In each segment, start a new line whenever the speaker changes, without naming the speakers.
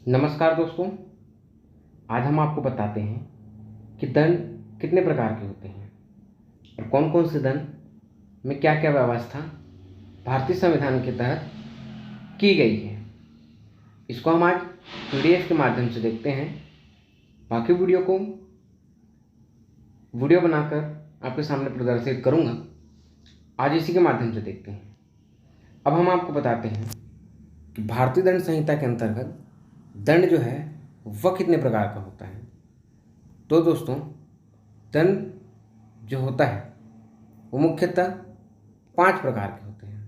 नमस्कार दोस्तों। आज हम आपको बताते हैं कि दंड कितने प्रकार के होते हैं और कौन कौन से दंड में क्या क्या व्यवस्था भारतीय संविधान के तहत की गई है। इसको हम आज पीडीएफ के माध्यम से देखते हैं। बाकी वीडियो बनाकर आपके सामने प्रदर्शित करूंगा। आज इसी के माध्यम से देखते हैं। अब हम आपको बताते हैं कि भारतीय दंड संहिता के अंतर्गत दंड जो है वह कितने प्रकार का होता है। तो दोस्तों, दंड जो होता है वो मुख्यतः 5 प्रकार के होते हैं।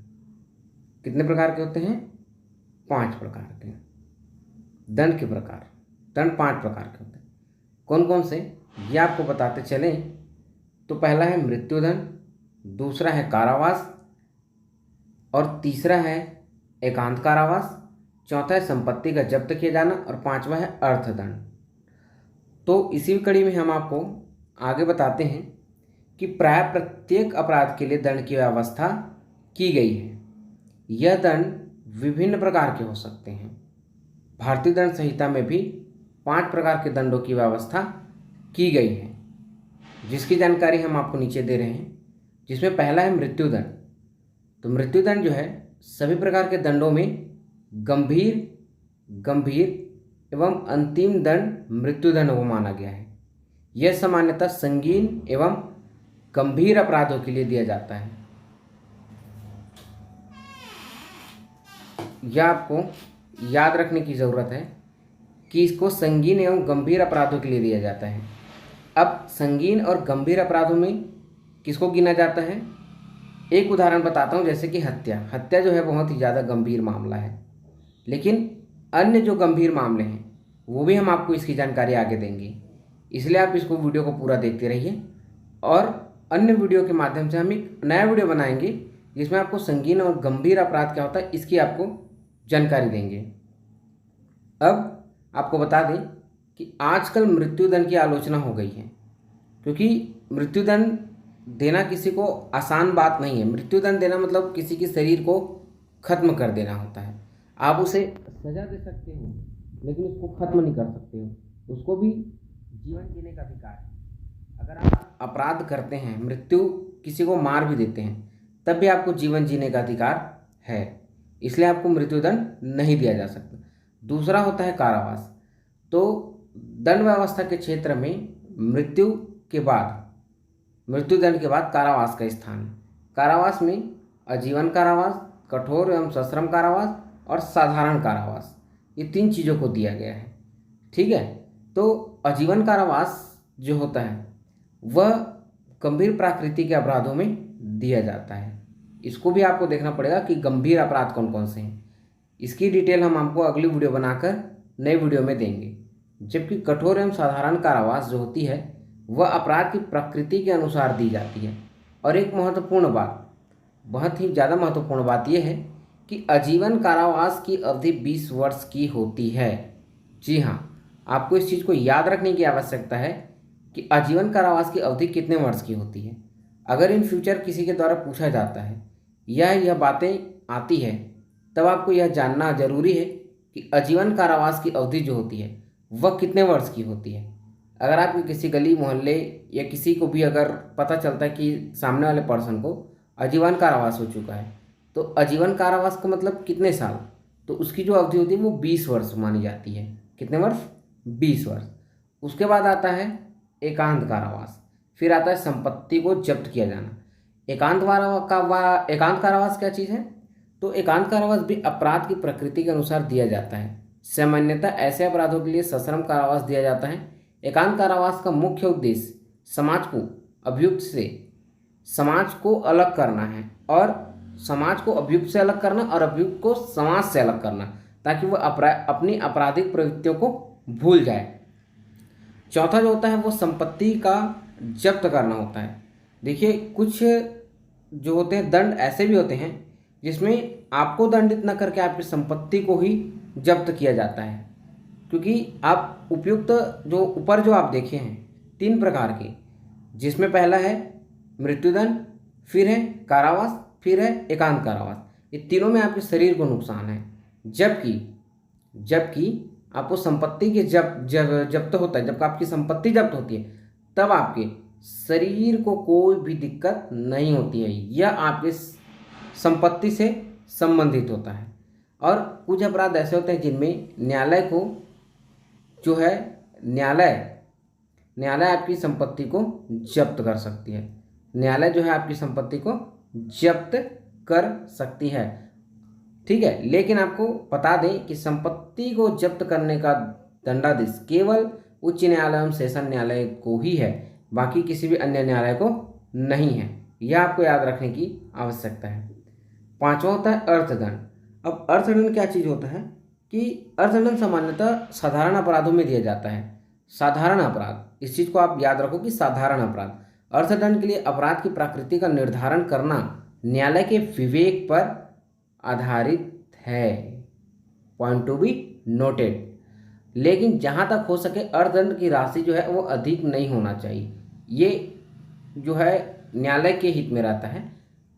कितने प्रकार के होते हैं? 5 प्रकार के दंड के प्रकार। दंड 5 प्रकार के होते हैं। कौन कौन से ये आपको बताते चलें तो पहला है मृत्युदंड, दूसरा है कारावास, और तीसरा है एकांत कारावास, चौथा है संपत्ति का जब्त किया जाना, और पांचवा है अर्थदंड। तो इसी कड़ी में हम आपको आगे बताते हैं कि प्राय प्रत्येक अपराध के लिए दंड की व्यवस्था की गई है। यह दंड विभिन्न प्रकार के हो सकते हैं। भारतीय दंड संहिता में भी 5 प्रकार के दंडों की व्यवस्था की गई है, जिसकी जानकारी हम आपको नीचे दे रहे हैं। जिसमें पहला है मृत्युदंड। तो मृत्युदंड जो है सभी प्रकार के दंडों में गंभीर एवं अंतिम दंड मृत्युदंड को माना गया है। यह सामान्यतः संगीन एवं गंभीर अपराधों के लिए दिया जाता है। यह आपको याद रखने की ज़रूरत है कि इसको संगीन एवं गंभीर अपराधों के लिए दिया जाता है। अब संगीन और गंभीर अपराधों में किसको गिना जाता है? एक उदाहरण बताता हूँ, जैसे कि हत्या जो है बहुत ही ज़्यादा गंभीर मामला है। लेकिन अन्य जो गंभीर मामले हैं वो भी हम आपको इसकी जानकारी आगे देंगे, इसलिए आप इसको वीडियो को पूरा देखते रहिए। और अन्य वीडियो के माध्यम से हम एक नया वीडियो बनाएंगे जिसमें आपको संगीन और गंभीर अपराध क्या होता है इसकी आपको जानकारी देंगे। अब आपको बता दें कि आजकल मृत्युदंड की आलोचना हो गई है, क्योंकि मृत्युदंड देना किसी को आसान बात नहीं है। मृत्युदंड देना मतलब किसी के शरीर को खत्म कर देना होता है। आप उसे सजा दे सकते हो लेकिन उसको खत्म नहीं कर सकते हो। उसको भी जीवन जीने का अधिकार है। अगर आप अपराध करते हैं, मृत्यु किसी को मार भी देते हैं, तब भी आपको जीवन जीने का अधिकार है, इसलिए आपको मृत्युदंड नहीं दिया जा सकता। दूसरा होता है कारावास। तो दंड व्यवस्था के क्षेत्र में मृत्युदंड के बाद कारावास का स्थान है। कारावास में आजीवन कारावास, कठोर एवं सश्रम कारावास और साधारण कारावास, ये 3 चीज़ों को दिया गया है। ठीक है। तो आजीवन कारावास जो होता है वह गंभीर प्रकृति के अपराधों में दिया जाता है। इसको भी आपको देखना पड़ेगा कि गंभीर अपराध कौन कौन से हैं। इसकी डिटेल हम आपको अगली वीडियो बनाकर नए वीडियो में देंगे। जबकि कठोर एवं साधारण कारावास जो होती है वह अपराध की प्रकृति के अनुसार दी जाती है। और एक महत्वपूर्ण बात, बहुत ही ज़्यादा महत्वपूर्ण बात यह है कि आजीवन कारावास की अवधि 20 वर्ष की होती है। जी हाँ, आपको इस चीज़ को याद रखने की आवश्यकता है कि आजीवन कारावास की अवधि कितने वर्ष की होती है। अगर इन फ्यूचर किसी के द्वारा पूछा जाता है या यह बातें आती है, तब आपको यह जानना जरूरी है कि आजीवन कारावास की अवधि जो होती है वह कितने वर्ष की होती है। अगर आपके किसी गली मोहल्ले या किसी को भी अगर पता चलता है कि सामने वाले पर्सन को आजीवन कारावास हो चुका है, तो आजीवन कारावास का मतलब कितने साल, तो उसकी जो अवधि होती है वो 20 वर्ष मानी जाती है। कितने वर्ष? 20 वर्ष। उसके बाद आता है एकांत कारावास, फिर आता है संपत्ति को जब्त किया जाना। एकांत कारावास क्या चीज़ है? तो एकांत कारावास भी अपराध की प्रकृति के अनुसार दिया जाता है। सामान्यतः ऐसे अपराधों के लिए सश्रम कारावास दिया जाता है। एकांत कारावास का मुख्य उद्देश्य समाज को अभियुक्त से समाज को अलग करना है, और समाज को अभियुक्त से अलग करना और अभियुक्त को समाज से अलग करना, ताकि वह अपनी आपराधिक प्रवृत्तियों को भूल जाए। चौथा जो होता है वो संपत्ति का जब्त करना होता है। देखिए, कुछ जो होते हैं दंड ऐसे भी होते हैं जिसमें आपको दंडित न करके आपकी संपत्ति को ही जब्त किया जाता है। क्योंकि आप उपयुक्त जो ऊपर जो आप देखे हैं 3 प्रकार के, जिसमें पहला है मृत्युदंड, फिर है कारावास, फिर है एकांत कारावास। ये तीनों में आपके शरीर को नुकसान है। जबकि आपको संपत्ति के जब्त होता है, जब आपकी संपत्ति जब्त होती है तब आपके शरीर को कोई भी दिक्कत नहीं होती है। यह आपके संपत्ति से संबंधित होता है। और कुछ अपराध ऐसे होते हैं जिनमें न्यायालय को जो है न्यायालय आपकी संपत्ति को जब्त कर सकती है। न्यायालय जो है आपकी संपत्ति को जब्त कर सकती है, ठीक है। लेकिन आपको बता दें कि संपत्ति को जब्त करने का दंडादेश केवल उच्च न्यायालय एवं सेशन न्यायालय को ही है, बाकी किसी भी अन्य न्यायालय को नहीं है। यह आपको याद रखने की आवश्यकता है। पांचवा होता है अर्थदंड। अब अर्थदंड क्या चीज़ होता है कि अर्थदंड सामान्यतः साधारण अपराधों में दिया जाता है। साधारण अपराध, इस चीज़ को आप याद रखो कि साधारण अपराध। अर्थदंड के लिए अपराध की प्रकृति का निर्धारण करना न्यायालय के विवेक पर आधारित है, पॉइंट टू बी नोटेड। लेकिन जहाँ तक हो सके अर्थदंड की राशि जो है वो अधिक नहीं होना चाहिए। ये जो है न्यायालय के हित में रहता है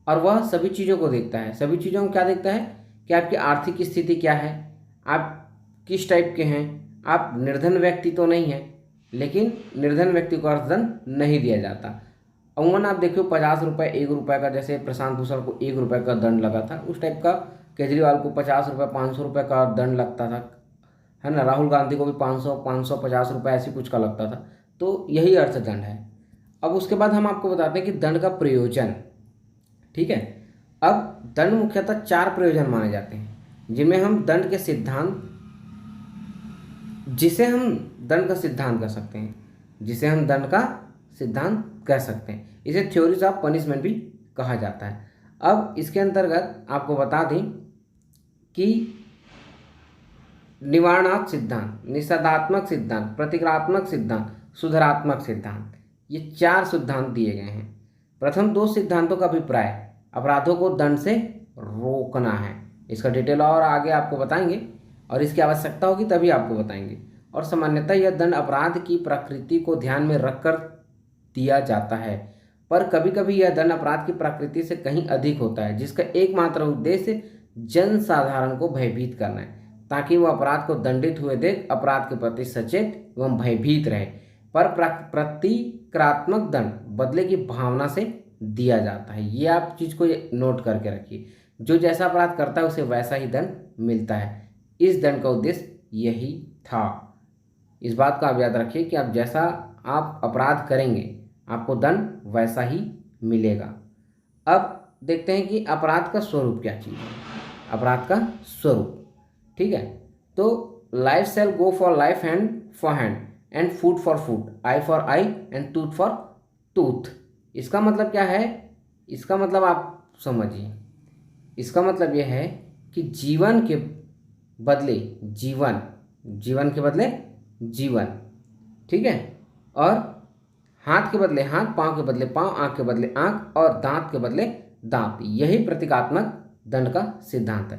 और वह सभी चीज़ों को देखता है। सभी चीज़ों को क्या देखता है कि आपकी आर्थिक स्थिति क्या है, आप किस टाइप के हैं। आप निर्धन व्यक्ति तो नहीं है, लेकिन निर्धन व्यक्ति को अर्थदंड नहीं दिया जाता। अमूमन आप देखो 50 रुपये, 1 रुपये का, जैसे प्रशांत भूषण को 1 रुपये का दंड लगा था, उस टाइप का केजरीवाल को 50 रुपये, 500 रुपये का दंड लगता था, है ना। राहुल गांधी को भी 550 रुपये ऐसी कुछ का लगता था। तो यही अर्थदंड है। अब उसके बाद हम आपको बताते हैं कि दंड का प्रयोजन, ठीक है। अब दंड मुख्यतः 4 प्रयोजन माने जाते हैं, जिनमें हम दंड के सिद्धांत, जिसे हम दंड का सिद्धांत कह सकते हैं, जिसे हम दंड का सिद्धांत कह सकते हैं। इसे थ्योरीज ऑफ पनिशमेंट भी कहा जाता है। अब इसके अंतर्गत आपको बता दें कि निवारणात्मक सिद्धांत, निषेधात्मक सिद्धांत, प्रतिक्रियात्मक सिद्धांत, सुधारात्मक सिद्धांत, ये 4 सिद्धांत दिए गए हैं। प्रथम 2 सिद्धांतों का अभिप्राय अपराधों को दंड से रोकना है। इसका डिटेल और आगे आपको बताएंगे और इसकी आवश्यकता होगी तभी आपको बताएंगे। और सामान्यतः यह दंड अपराध की प्रकृति को ध्यान में रखकर दिया जाता है, पर कभी कभी यह दंड अपराध की प्रकृति से कहीं अधिक होता है, जिसका एकमात्र उद्देश्य जन साधारण को भयभीत करना है, ताकि वह अपराध को दंडित हुए देख अपराध के प्रति सचेत एवं भयभीत रहे। पर प्रतिक्रियात्मक दंड बदले की भावना से दिया जाता है। ये आप चीज़ को नोट करके रखिए, जो जैसा अपराध करता है उसे वैसा ही दंड मिलता है। इस दंड का उद्देश्य यही था। इस बात का आप याद रखिए कि आप जैसा आप अपराध करेंगे आपको दंड वैसा ही मिलेगा। अब देखते हैं कि अपराध का स्वरूप क्या चीज़ है। अपराध का स्वरूप, ठीक है। तो life shell go for life, hand for hand, and foot for foot, I for I, and tooth for tooth. इसका मतलब क्या है? इसका मतलब आप समझिए। इसका मतलब यह है कि जीवन के बदले जीवन, जीवन के बदले जीवन, ठीक है। और हाथ के बदले हाथ, पाँव के बदले पाँव, आँख के बदले आँख और दांत के बदले दांत। यही प्रतीकात्मक दंड का सिद्धांत है।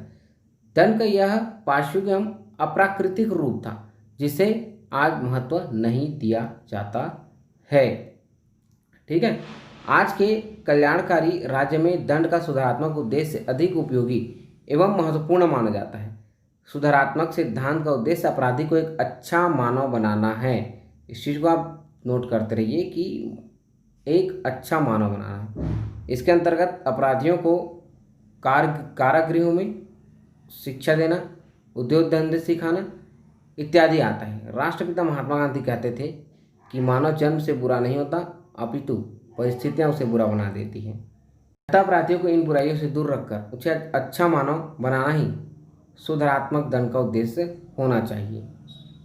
दंड का यह पार्श्विक एवं अप्राकृतिक रूप था, जिसे आज महत्व नहीं दिया जाता है, ठीक है। आज के कल्याणकारी राज्य में दंड का सुधारात्मक उद्देश्य अधिक उपयोगी एवं महत्वपूर्ण माना जाता है। सुधारात्मक सिद्धांत का उद्देश्य अपराधी को एक अच्छा मानव बनाना है। इस चीज़ को आप नोट करते रहिए कि एक अच्छा मानव बनाना है। इसके अंतर्गत अपराधियों को कारागृहों में शिक्षा देना, उद्योग धंधे सिखाना इत्यादि आता है। राष्ट्रपिता महात्मा गांधी कहते थे कि मानव जन्म से बुरा नहीं होता, अपितु परिस्थितियां उसे बुरा बना देती हैं। अतः अपराधियों को इन बुराइयों से दूर रखकर उसे अच्छा मानव बनाना ही सुधारात्मक दंड का उद्देश्य होना चाहिए,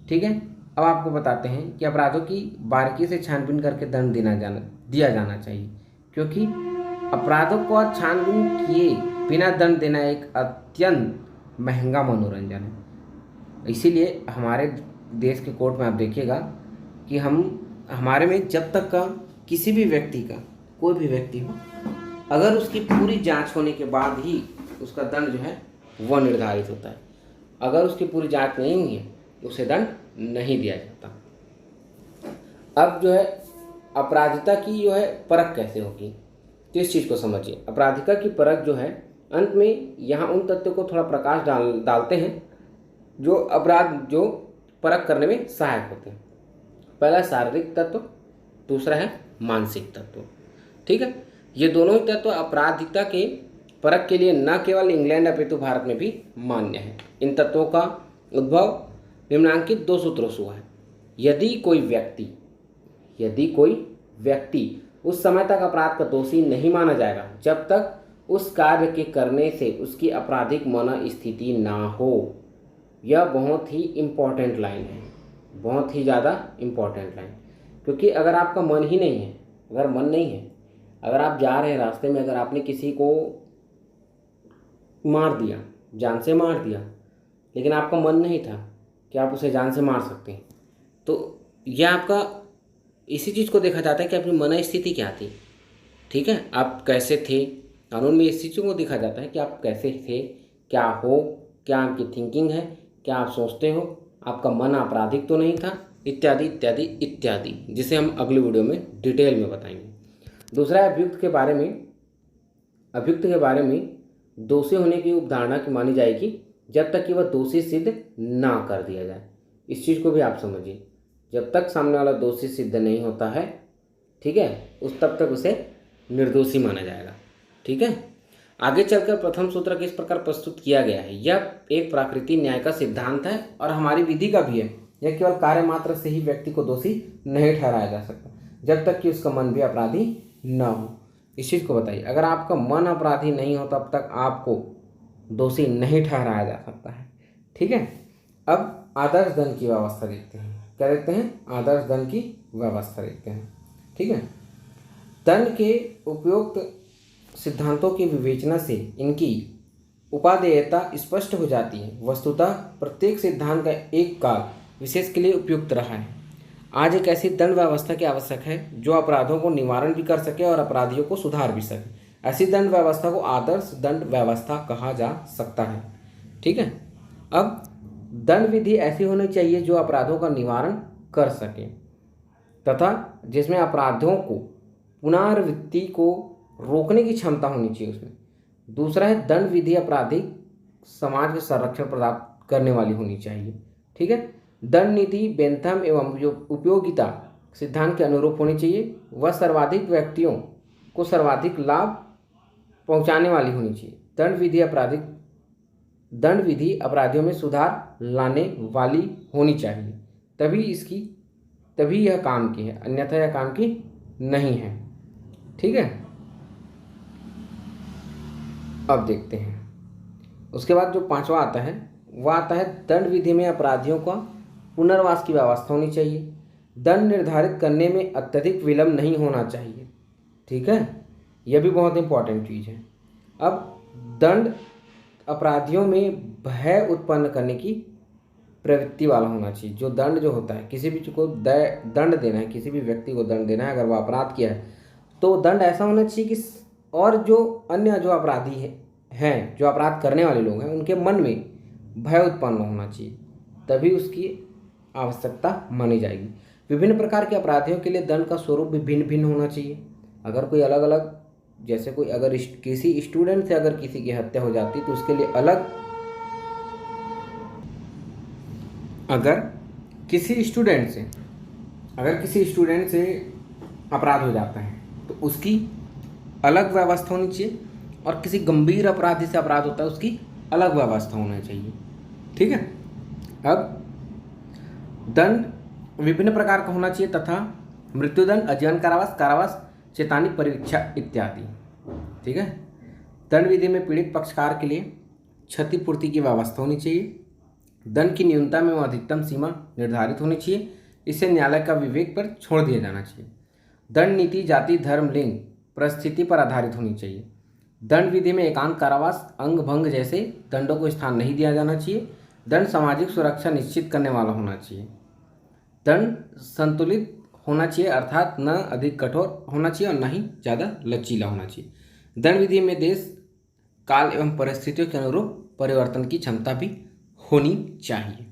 ठीक है। अब आपको बताते हैं कि अपराधों की बारीकी से छानबीन करके दंड दिया जाना चाहिए, क्योंकि अपराधों को छानबीन किए बिना दंड देना एक अत्यंत महंगा मनोरंजन है। इसीलिए हमारे देश के कोर्ट में आप देखिएगा कि हमारे में जब तक का किसी भी व्यक्ति का, कोई भी व्यक्ति हो, अगर उसकी पूरी जांच होने के बाद ही उसका दंड जो है वह निर्धारित होता है। अगर उसकी पूरी जांच नहीं हुई है तो उसे दंड नहीं दिया जाता। अब जो है अपराधिता की जो है परख कैसे होगी, तो इस चीज़ को समझिए। अपराधिता की परख जो है अंत में यहाँ उन तथ्यों को थोड़ा प्रकाश डालते हैं जो परख करने में सहायक होते हैं। पहला शारीरिक तत्व, दूसरा है मानसिक तत्व। ठीक है, ये दोनों ही तत्व आपराधिकता के परख के लिए न केवल इंग्लैंड अपितु भारत में भी मान्य है। इन तत्वों का उद्भव निम्नांकित दो सूत्रों से हुआ है। यदि कोई व्यक्ति उस समय तक अपराध का दोषी नहीं माना जाएगा जब तक उस कार्य के करने से उसकी आपराधिक मनोस्थिति ना हो। यह बहुत ही इम्पोर्टेंट लाइन है, बहुत ही ज़्यादा इम्पोर्टेंट लाइन, क्योंकि अगर आपका मन ही नहीं है, अगर आप जा रहे हैं रास्ते में, अगर आपने किसी को मार दिया, जान से मार दिया, लेकिन आपका मन नहीं था कि आप उसे जान से मार सकते हैं, तो यह आपका इसी चीज़ को देखा जाता है कि अपनी मनोस्थिति क्या थी। ठीक है, आप कैसे थे, कानून में इस चीज़ को देखा जाता है कि आप कैसे थे, क्या हो, क्या आपकी थिंकिंग है, क्या आप सोचते हो, आपका मन आपराधिक तो नहीं था, इत्यादि इत्यादि इत्यादि, जिसे हम अगली वीडियो में डिटेल में बताएंगे। दूसरा है अभियुक्त के बारे में दोषी होने की उपधारणा की मानी जाएगी जब तक कि वह दोषी सिद्ध ना कर दिया जाए। इस चीज़ को भी आप समझिए, जब तक सामने वाला दोषी सिद्ध नहीं होता है, ठीक है, उस तब तक उसे निर्दोषी माना जाएगा। ठीक है, आगे चलकर प्रथम सूत्र किस प्रकार प्रस्तुत किया गया है। यह एक प्राकृतिक न्याय का सिद्धांत है और हमारी विधि का भी है। यह केवल कार्य मात्र से ही व्यक्ति को दोषी नहीं ठहराया जा सकता जब तक कि उसका मन भी अपराधी न हो। इस चीज़ को बताइए, अगर आपका मन अपराधी नहीं हो तब तक आपको दोषी नहीं ठहराया जा सकता है। ठीक है, अब आदर्श दंड की व्यवस्था देखते हैं। क्या देखते हैं? आदर्श दंड की व्यवस्था देखते हैं। ठीक है, दंड के उपयुक्त सिद्धांतों की विवेचना से इनकी उपादेयता स्पष्ट हो जाती है। वस्तुतः प्रत्येक सिद्धांत का एक काल विशेष के लिए उपयुक्त रहा है। आज एक ऐसी दंड व्यवस्था की आवश्यक है जो अपराधों को निवारण भी कर सके और अपराधियों को सुधार भी सके। ऐसी दंड व्यवस्था को आदर्श दंड व्यवस्था कहा जा सकता है। ठीक है, अब दंड विधि ऐसी होनी चाहिए जो अपराधों का निवारण कर सके तथा जिसमें अपराधों को पुनरावृत्ति को रोकने की क्षमता होनी चाहिए उसमें। दूसरा है दंड विधि आपराधिक समाज के संरक्षण प्रदान करने वाली होनी चाहिए। ठीक है, दंड नीति बेंथम एवं उपयोगिता सिद्धांत के अनुरूप होनी चाहिए। वह सर्वाधिक व्यक्तियों को सर्वाधिक लाभ पहुंचाने वाली होनी चाहिए। दंड विधि अपराधियों में सुधार लाने वाली होनी चाहिए, तभी यह काम की है, अन्यथा यह काम की नहीं है। ठीक है, अब देखते हैं उसके बाद जो पांचवा आता है वह आता है दंड विधि में अपराधियों का पुनर्वास की व्यवस्था होनी चाहिए। दंड निर्धारित करने में अत्यधिक विलंब नहीं होना चाहिए। ठीक है, यह भी बहुत इंपॉर्टेंट चीज़ है। अब दंड अपराधियों में भय उत्पन्न करने की प्रवृत्ति वाला होना चाहिए। जो दंड जो होता है, किसी भी को दंड देना है, किसी भी व्यक्ति को दंड देना है, अगर वह अपराध किया है तो दंड ऐसा होना चाहिए कि और जो अन्य जो अपराधी हैं, जो अपराध करने वाले लोग हैं, उनके मन में भय उत्पन्न होना चाहिए, तभी उसकी आवश्यकता मानी जाएगी। विभिन्न प्रकार के अपराधियों के लिए दंड का स्वरूप भी भिन्न भिन्न होना चाहिए। अगर कोई अलग अलग, जैसे कोई अगर किसी स्टूडेंट से अगर किसी की हत्या हो जाती तो उसके लिए अलग, अगर किसी स्टूडेंट से अपराध हो जाता है तो उसकी अलग व्यवस्था होनी चाहिए, और किसी गंभीर अपराधी से अपराध होता है उसकी अलग व्यवस्था होना चाहिए। ठीक है, अब दंड विभिन्न प्रकार का होना चाहिए तथा मृत्युदंड, आजीवन कारावास, कारावास, चेतावनी, परीक्षा इत्यादि। ठीक है, दंड विधि में पीड़ित पक्षकार के लिए क्षतिपूर्ति की व्यवस्था होनी चाहिए। दंड की न्यूनतम एवं अधिकतम सीमा निर्धारित होनी चाहिए, इसे न्यायालय का विवेक पर छोड़ दिया जाना चाहिए। दंड नीति जाति, धर्म, लिंग, परिस्थिति पर आधारित होनी चाहिए। दंड विधि में एकांत कारावास, अंग भंग जैसे दंडों को स्थान नहीं दिया जाना चाहिए। दंड सामाजिक सुरक्षा निश्चित करने वाला होना चाहिए। दंड संतुलित होना चाहिए, अर्थात न अधिक कठोर होना चाहिए और न ही ज़्यादा लचीला होना चाहिए। दंड विधि में देश, काल एवं परिस्थितियों के अनुरूप परिवर्तन की क्षमता भी होनी चाहिए।